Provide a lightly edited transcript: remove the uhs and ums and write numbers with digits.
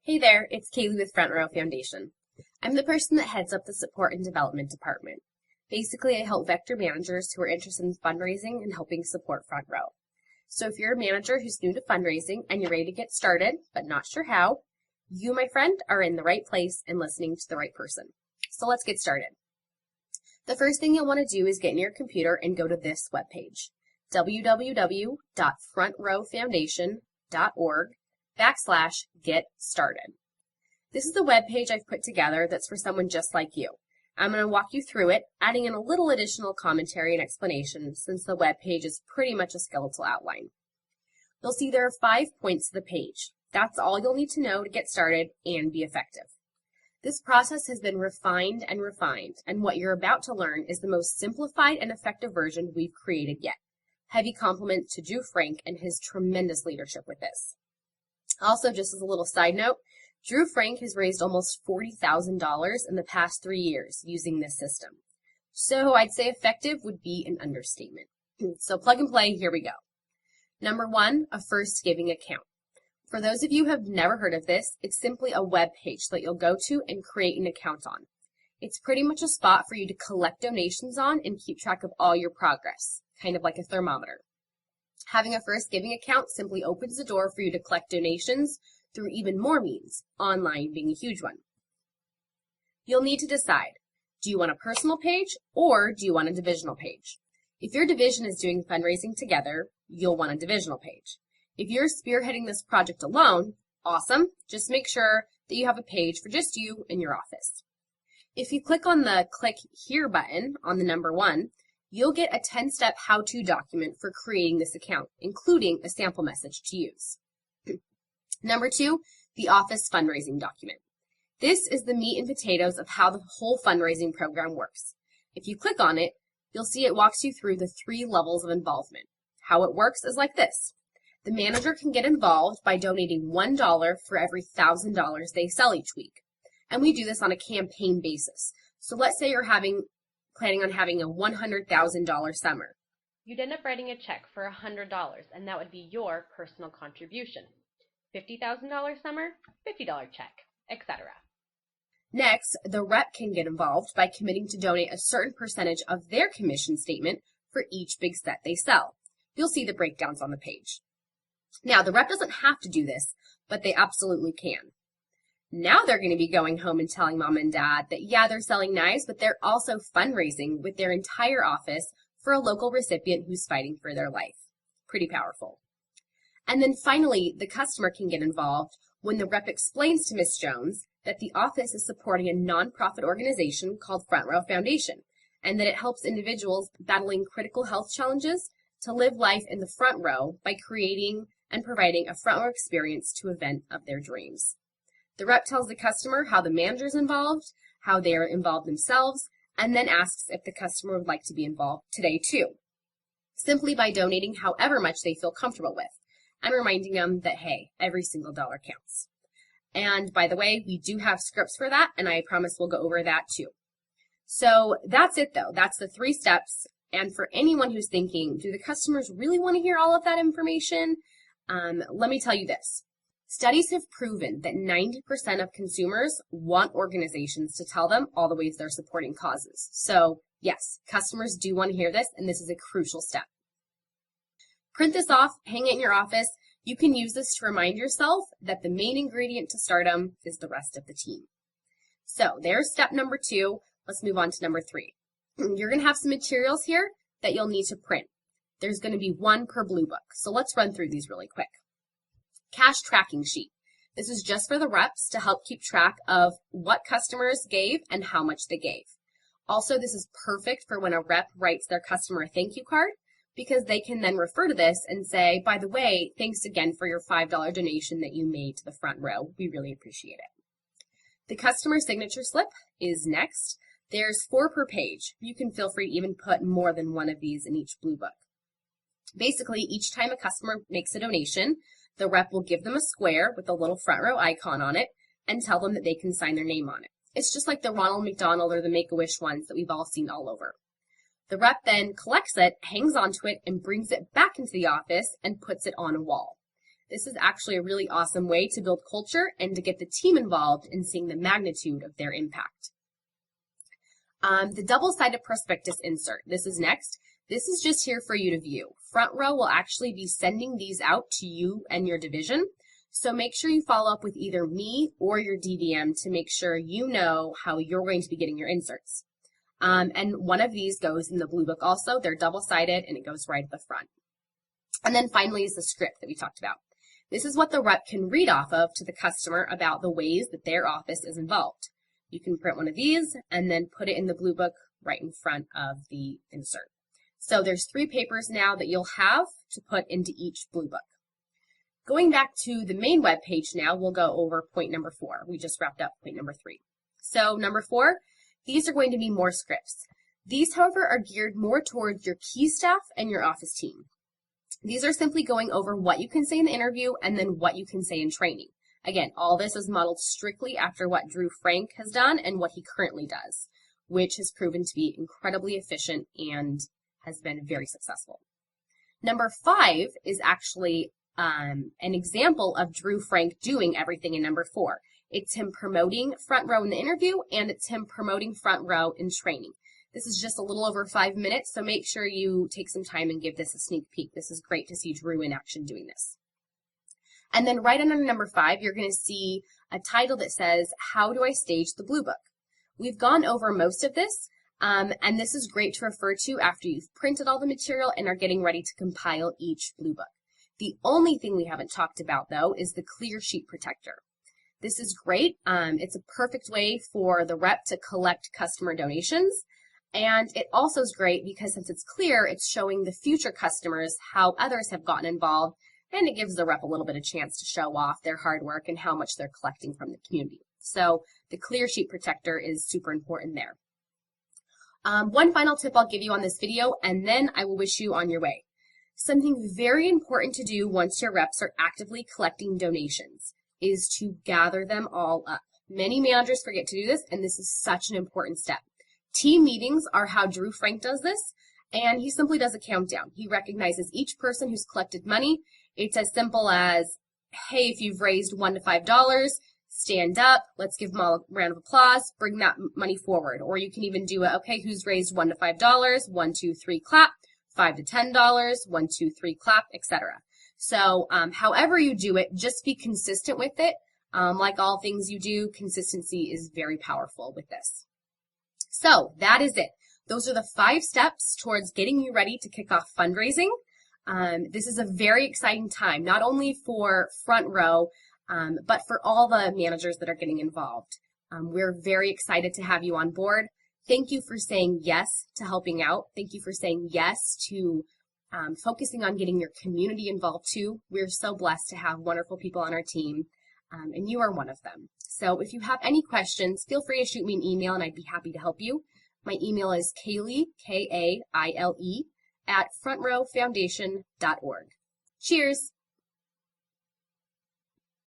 Hey there, it's Kaylee with Front Row Foundation. I'm the person that heads up the support and development department. Basically, I help vector managers who are interested in fundraising and helping support Front Row. So if you're a manager who's new to fundraising and you're ready to get started, but not sure how, you, my friend, are in the right place and listening to the right person. So let's get started. The first thing you'll want to do is get in your computer and go to this webpage, www.frontrowfoundation.org/get started. This is the web page I've put together that's for someone just like you. I'm going to walk you through it, adding in a little additional commentary and explanation since the web page is pretty much a skeletal outline. You'll see there are 5 points to the page. That's all you'll need to know to get started and be effective. This process has been refined, and what you're about to learn is the most simplified and effective version we've created yet. Heavy compliment to Drew Frank and his tremendous leadership with this. Also, just as a little side note, Drew Frank has raised almost $40,000 in the past 3 years using this system. So I'd say effective would be an understatement. So plug and play, here we go. Number 1, a first giving account. For those of you who have never heard of this, it's simply a web page that you'll go to and create an account on. It's pretty much a spot for you to collect donations on and keep track of all your progress, kind of like a thermometer. Having a first giving account simply opens the door for you to collect donations through even more means, online being a huge one. You'll need to decide, do you want a personal page or do you want a divisional page? If your division is doing fundraising together, you'll want a divisional page. If you're spearheading this project alone, awesome, just make sure that you have a page for just you and your office. If you click on the Click Here button on the number 1, you'll get a 10-step how-to document for creating this account, including a sample message to use. Number 2, the office fundraising document. This is the meat and potatoes of how the whole fundraising program works. If you click on it, you'll see it walks you through the 3 levels of involvement. How it works is like this. The manager can get involved by donating $1 for every $1,000 they sell each week. And we do this on a campaign basis. So let's say you're planning on having a $100,000 summer. You'd end up writing a check for $100, and that would be your personal contribution. $50,000 summer, $50 check, etc. Next, the rep can get involved by committing to donate a certain percentage of their commission statement for each big set they sell. You'll see the breakdowns on the page. Now, the rep doesn't have to do this, but they absolutely can. Now they're going to be going home and telling mom and dad that, yeah, they're selling knives, but they're also fundraising with their entire office for a local recipient who's fighting for their life. Pretty powerful. And then finally, the customer can get involved when the rep explains to Ms. Jones that the office is supporting a nonprofit organization called Front Row Foundation, and that it helps individuals battling critical health challenges to live life in the front row by creating and providing a front row experience to event of their dreams. The rep tells the customer how the manager is involved, how they are involved themselves, and then asks if the customer would like to be involved today too, simply by donating however much they feel comfortable with, and reminding them that, hey, every single dollar counts. And by the way, we do have scripts for that, and I promise we'll go over that too. So that's it though. That's the 3 steps. And for anyone who's thinking, do the customers really want to hear all of that information? Let me tell you this. Studies have proven that 90% of consumers want organizations to tell them all the ways they're supporting causes. So yes, customers do want to hear this, and this is a crucial step. Print this off, hang it in your office. You can use this to remind yourself that the main ingredient to stardom is the rest of the team. So there's step number 2. Let's move on to number 3. You're going to have some materials here that you'll need to print. There's going to be 1 per blue book. So let's run through these really quick. Cash tracking sheet. This is just for the reps to help keep track of what customers gave and how much they gave. Also, this is perfect for when a rep writes their customer a thank you card, because they can then refer to this and say, by the way, thanks again for your $5 donation that you made to the front row. We really appreciate it. The customer signature slip is next. There's 4 per page. You can feel free to even put more than 1 of these in each blue book. Basically, each time a customer makes a donation, the rep will give them a square with a little front row icon on it and tell them that they can sign their name on it. It's just like the Ronald McDonald or the Make-A-Wish ones that we've all seen all over. The rep then collects it, hangs onto it, and brings it back into the office and puts it on a wall. This is actually a really awesome way to build culture and to get the team involved in seeing the magnitude of their impact. The double-sided prospectus insert. This is next. This is just here for you to view. Front Row will actually be sending these out to you and your division. So make sure you follow up with either me or your DVM to make sure you know how you're going to be getting your inserts. And one of these goes in the blue book also. They're double-sided and it goes right at the front. And then finally is the script that we talked about. This is what the rep can read off of to the customer about the ways that their office is involved. You can print one of these and then put it in the blue book right in front of the insert. So there's 3 papers now that you'll have to put into each blue book. Going back to the main web page now, we'll go over point number 4. We just wrapped up point number 3. So number 4, these are going to be more scripts. These, however, are geared more towards your key staff and your office team. These are simply going over what you can say in the interview and then what you can say in training. Again, all this is modeled strictly after what Drew Frank has done and what he currently does, which has proven to be incredibly efficient and has been very successful. Number 5 is actually an example of Drew Frank doing everything in number 4. It's him promoting Front Row in the interview, and it's him promoting Front Row in training. This is just a little over 5 minutes, so make sure you take some time and give this a sneak peek. This is great to see Drew in action doing this. And then right under number 5, you're going to see a title that says, How do I stage the Blue Book? We've gone over most of this, and this is great to refer to after you've printed all the material and are getting ready to compile each Blue Book. The only thing we haven't talked about, though, is the clear sheet protector. This is great. It's a perfect way for the rep to collect customer donations. And it also is great because since it's clear, it's showing the future customers how others have gotten involved, and it gives the rep a little bit of chance to show off their hard work and how much they're collecting from the community. So the clear sheet protector is super important there. One final tip I'll give you on this video, and then I will wish you on your way. Something very important to do once your reps are actively collecting donations is to gather them all up. Many managers forget to do this, and this is such an important step. Team meetings are how Drew Frank does this, and he simply does a countdown. He recognizes each person who's collected money. It's as simple as, hey, if you've raised $1 to $5, stand up, let's give them all a round of applause, bring that money forward. Or you can even do okay, who's raised $1 to $5, 1, 2, 3, clap, $5 to $10, 1, 2, 3, clap, etc. So however you do it, just be consistent with it. Like all things you do, consistency is very powerful with this. So that is it. Those are the 5 steps towards getting you ready to kick off fundraising. This is a very exciting time, not only for Front Row, but for all the managers that are getting involved. We're very excited to have you on board. Thank you for saying yes to helping out. Thank you for saying yes to focusing on getting your community involved too. We're so blessed to have wonderful people on our team, and you are one of them. So if you have any questions, feel free to shoot me an email and I'd be happy to help you. My email is Kaile, Kaile, @frontrowfoundation.org. Cheers!